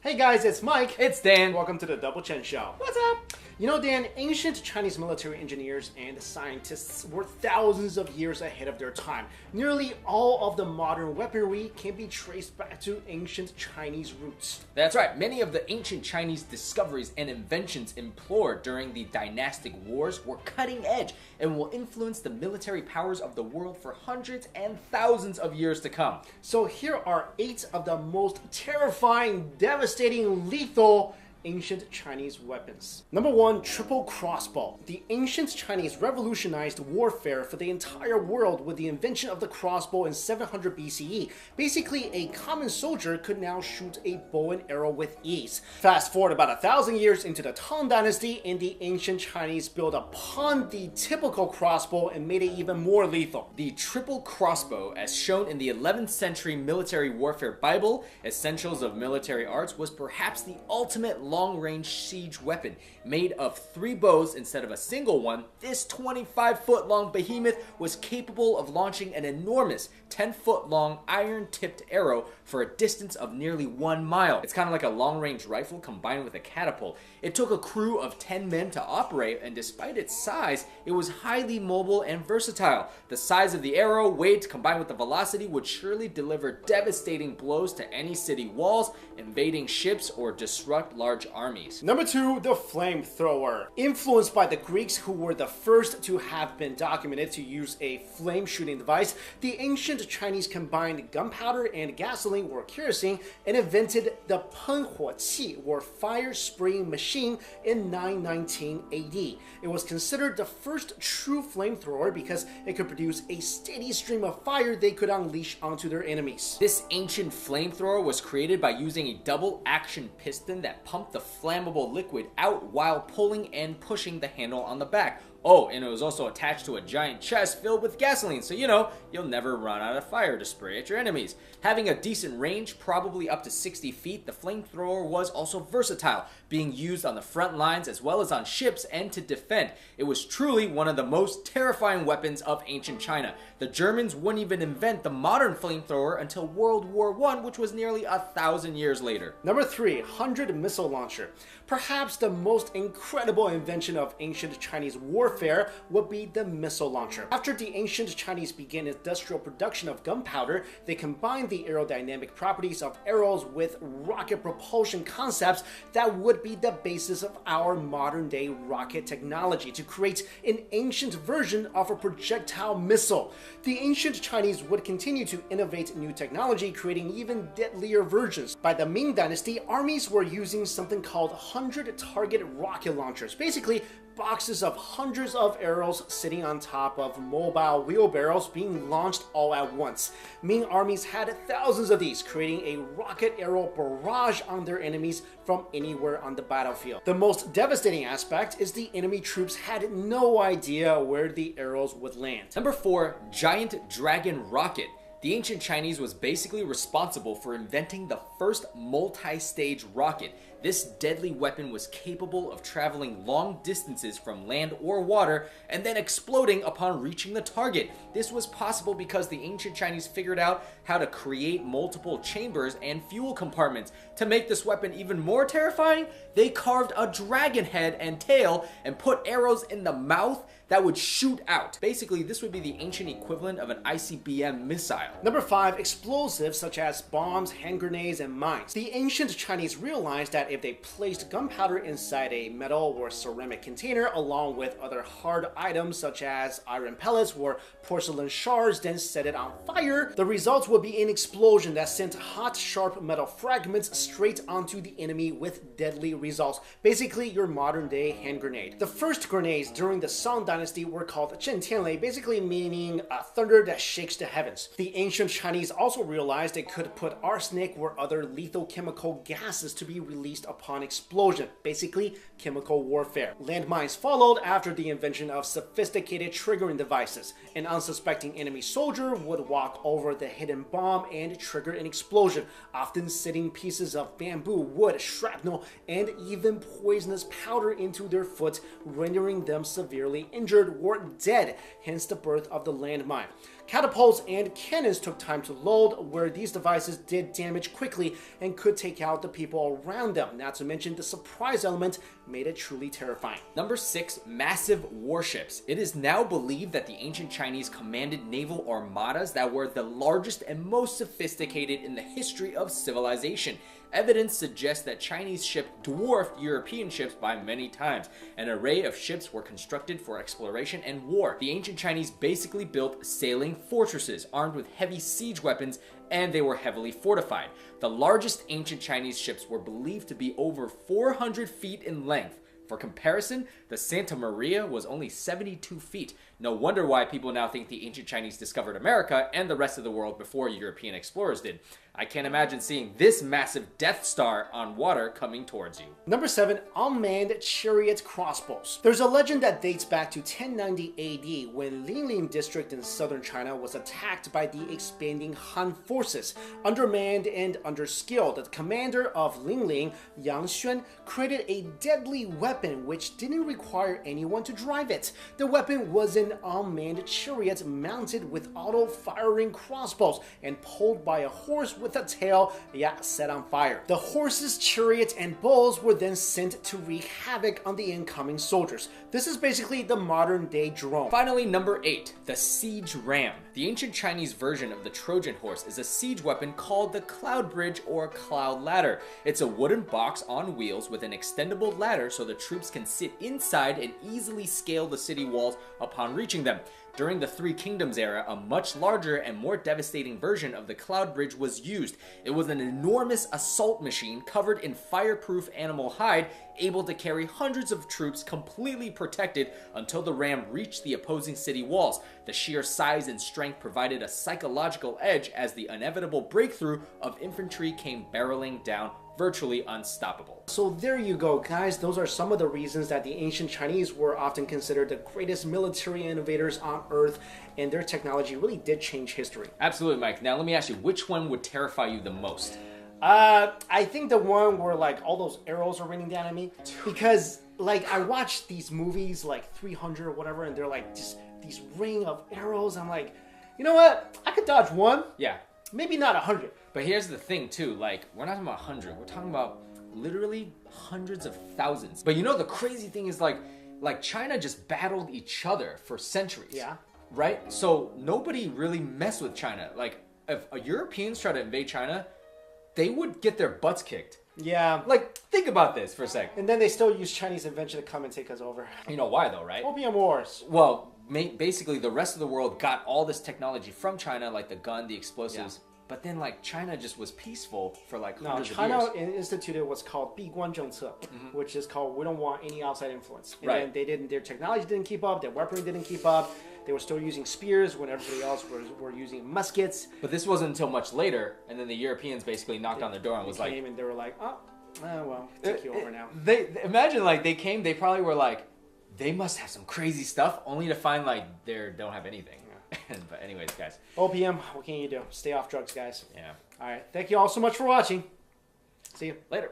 Hey guys, it's Mike. It's Dan. Welcome to the Double Chen Show. What's up? You know, Dan, ancient Chinese military engineers and scientists were thousands of years ahead of their time. Nearly all of the modern weaponry can be traced back to ancient Chinese roots. That's right. Many of the ancient Chinese discoveries and inventions employed during the dynastic wars were cutting edge and will influence the military powers of the world for hundreds and thousands of years to come. So here are 8 of the most terrifying, devastating, lethal ancient Chinese weapons. Number 1, triple crossbow. The ancient Chinese revolutionized warfare for the entire world with the invention of the crossbow in 700 BCE. Basically, a common soldier could now shoot a bow and arrow with ease. Fast forward about 1,000 years into the Tang Dynasty, and the ancient Chinese built upon the typical crossbow and made it even more lethal. The triple crossbow, as shown in the 11th century military warfare Bible, Essentials of Military Arts, was perhaps the ultimate long-range siege weapon. Made of 3 bows instead of a single one, this 25-foot-long behemoth was capable of launching an enormous 10-foot-long iron-tipped arrow for a distance of nearly 1 mile. It's kind of like a long-range rifle combined with a catapult. It took a crew of 10 men to operate, and despite its size, it was highly mobile and versatile. The size of the arrow, weight, combined with the velocity, would surely deliver devastating blows to any city walls, invading ships, or disrupt large armies. Number 2, the flamethrower. Influenced by the Greeks, who were the first to have been documented to use a flame shooting device, the ancient Chinese combined gunpowder and gasoline or kerosene and invented the penhuoqi or fire spraying machine in 919 AD. It was considered the first true flamethrower because it could produce a steady stream of fire they could unleash onto their enemies. This ancient flamethrower was created by using a double action piston that pumped the flammable liquid out while pulling and pushing the handle on the back. Oh, and it was also attached to a giant chest filled with gasoline, so you'll never run out of fire to spray at your enemies. Having a decent range, probably up to 60 feet, the flamethrower was also versatile, being used on the front lines as well as on ships and to defend. It was truly one of the most terrifying weapons of ancient China. The Germans wouldn't even invent the modern flamethrower until World War I, which was nearly 1,000 years later. Number 3, 100 missile launcher. Perhaps the most incredible invention of ancient Chinese warfare would be the missile launcher. After the ancient Chinese began industrial production of gunpowder, they combined the aerodynamic properties of arrows with rocket propulsion concepts that would be the basis of our modern day rocket technology to create an ancient version of a projectile missile. The ancient Chinese would continue to innovate new technology, creating even deadlier versions. By the Ming Dynasty, armies were using something called 100 target rocket launchers. Basically, boxes of hundreds of arrows sitting on top of mobile wheelbarrows being launched all at once. Ming armies had thousands of these, creating a rocket arrow barrage on their enemies from anywhere on the battlefield. The most devastating aspect is the enemy troops had no idea where the arrows would land. Number 4, giant dragon rocket. The ancient Chinese was basically responsible for inventing the first multi-stage rocket. This deadly weapon was capable of traveling long distances from land or water and then exploding upon reaching the target. This was possible because the ancient Chinese figured out how to create multiple chambers and fuel compartments. To make this weapon even more terrifying, they carved a dragon head and tail and put arrows in the mouth that would shoot out. Basically, this would be the ancient equivalent of an ICBM missile. Number 5, explosives such as bombs, hand grenades, and mines. The ancient Chinese realized that if they placed gunpowder inside a metal or ceramic container along with other hard items such as iron pellets or porcelain shards, then set it on fire, the results would be an explosion that sent hot, sharp metal fragments straight onto the enemy with deadly results. Basically, your modern day hand grenade. The first grenades during the Song Dynasty were called Zhen Tianlei, basically meaning thunder that shakes the heavens. The ancient Chinese also realized they could put arsenic or other lethal chemical gases to be released upon explosion, basically chemical warfare. Landmines followed after the invention of sophisticated triggering devices. An unsuspecting enemy soldier would walk over the hidden bomb and trigger an explosion, often sitting pieces of bamboo, wood, shrapnel, and even poisonous powder into their foot, rendering them severely injured or dead, hence the birth of the landmine. Catapults and cannons took time to load, where these devices did damage quickly and could take out the people around them. Not to mention the surprise element made it truly terrifying. Number 6, massive warships. It is now believed that the ancient Chinese commanded naval armadas that were the largest and most sophisticated in the history of civilization. Evidence suggests that Chinese ships dwarfed European ships by many times. An array of ships were constructed for exploration and war. The ancient Chinese basically built sailing fortresses armed with heavy siege weapons, and they were heavily fortified. The largest ancient Chinese ships were believed to be over 400 feet in length. For comparison, the Santa Maria was only 72 feet. No wonder why people now think the ancient Chinese discovered America and the rest of the world before European explorers did. I can't imagine seeing this massive Death Star on water coming towards you. Number 7, unmanned chariot crossbows. There's a legend that dates back to 1090 AD when Linling district in southern China was attacked by the expanding Han forces. Undermanned and underskilled, the commander of Linling, Yang Xuan, created a deadly weapon which didn't require anyone to drive it. The weapon was an unmanned chariot mounted with auto-firing crossbows and pulled by a horse with a tail, set on fire. The horses, chariot, and bulls were then sent to wreak havoc on the incoming soldiers. This is basically the modern day drone. Finally, number 8, the siege ram. The ancient Chinese version of the Trojan horse is a siege weapon called the cloud bridge or cloud ladder. It's a wooden box on wheels with an extendable ladder so the troops can sit inside and easily scale the city walls upon reaching them. During the Three Kingdoms era, a much larger and more devastating version of the cloud bridge was used. It was an enormous assault machine covered in fireproof animal hide, able to carry hundreds of troops completely protected until the ram reached the opposing city walls. The sheer size and strength provided a psychological edge as the inevitable breakthrough of infantry came barreling down, virtually unstoppable. So there you go, guys. Those are some of the reasons that the ancient Chinese were often considered the greatest military innovators on Earth, and their technology really did change history. Absolutely, Mike. Now let me ask you, which one would terrify you the most? I think the one where like all those arrows are raining down at me, because like I watch these movies like 300 or whatever, and they're like just these ring of arrows. I'm like, you know what? I could dodge one. Yeah. Maybe not 100. But here's the thing too, like, we're not talking about 100, we're talking about literally hundreds of thousands. But you know, the crazy thing is like China just battled each other for centuries. Yeah. Right? So nobody really messed with China. Like, if Europeans try to invade China, they would get their butts kicked. Yeah. Like, think about this for a sec. And then they still use Chinese invention to come and take us over. You know why though, right? Opium Wars. Well, basically the rest of the world got all this technology from China, like the gun, the explosives. Yeah. But then, like, China just was peaceful for like hundreds of years. China instituted what's called 闭关政策, which is called we don't want any outside influence. And then they didn't. Their technology didn't keep up. Their weaponry didn't keep up. They were still using spears when everybody else were using muskets. But this wasn't until much later, and then the Europeans basically knocked on their door and was like, and they were like, oh well, take you over now. They imagine like they came. They probably were like, they must have some crazy stuff, only to find like they don't have anything. But anyways, guys. OPM, what can you do? Stay off drugs, guys. Yeah. All right. Thank you all so much for watching. See you later.